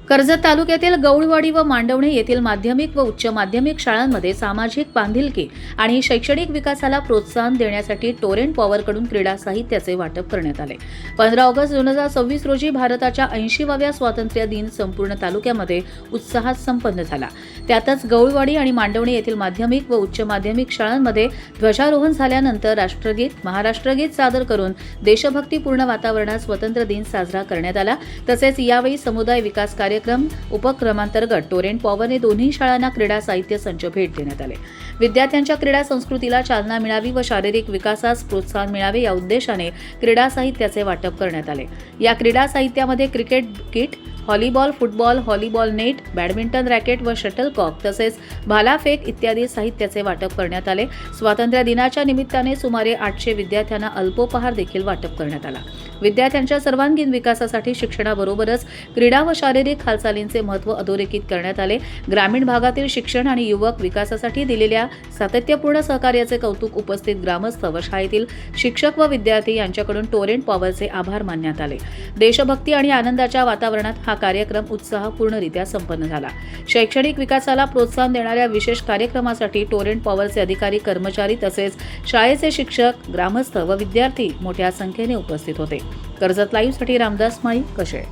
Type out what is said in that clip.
कर्जत तालुक्यातील गौळवाडी व मांडवणे येथील माध्यमिक व उच्च माध्यमिक शाळांमध्ये सामाजिक बांधिलकी आणि शैक्षणिक विकासाला प्रोत्साहन देण्यासाठी टोरेंट पॉवरकडून क्रीडा साहित्याचे वाटप करण्यात आले। 15 ऑगस्ट 2026 रोजी भारताच्या 80व्या स्वातंत्र्य दिन संपूर्ण तालुक्यामध्ये उत्साहात संपन्न झाला। त्यातच गौळवाडी आणि मांडवणे येथील माध्यमिक व उच्च माध्यमिक शाळांमध्ये ध्वजारोहण झाल्यानंतर राष्ट्रगीत, महाराष्ट्रगीत सादर करून देशभक्तीपूर्ण वातावरणात स्वातंत्र्य दिन साजरा करण्यात आला। तसेच यावेळी समुदाय विकास उपक्रमांतर्गत टोरेंट पॉवरने दोन्ही शाळांना क्रीडा साहित्य संच भेट देण्यात आले। विद्यार्थ्यांच्या क्रीडा संस्कृतीला चालना मिळावी व शारीरिक विकासास प्रोत्साहन मिळावे या उद्देशाने क्रीडा साहित्याचे वाटप करण्यात आले। या क्रीडा साहित्यामध्ये cricket kit, volleyball, football, volleyball net, badminton racket व शटलकॉक तसेच भालाफेक इत्यादी साहित्याचे वाटप करण्यात आले। स्वातंत्र्य दिनाच्या निमित्ताने सुमारे 800 विद्यार्थ्यांना अल्पोपहार देखील वाटप करण्यात आला। विद्यार्थ्यांच्या सर्वांगीण विकासासाठी शिक्षणाबरोबरच क्रीडा व शारीरिक हालचालींचे महत्त्व अधोरेखित करण्यात आले। ग्रामीण भागातील शिक्षण आणि युवक विकासासाठी दिलेल्या सातत्यपूर्ण सहकार्याचे कौतुक उपस्थित ग्रामस्थ व शाळेतील शिक्षक व विद्यार्थी यांच्याकडून टोरेंट पॉवरचे आभार मानण्यात आले। देशभक्ती आणि आनंदाच्या वातावरणात हा कार्यक्रम उत्साहपूर्णरित्या संपन्न झाला। शैक्षणिक विकासाला प्रोत्साहन देणाऱ्या विशेष कार्यक्रमासाठी टोरेंट पॉवरचे अधिकारी, कर्मचारी तसेच शाळेचे शिक्षक, ग्रामस्थ व विद्यार्थी मोठ्या संख्येने उपस्थित होते। कर्जत लाईव्हसाठी रामदास माळी, कशेळ।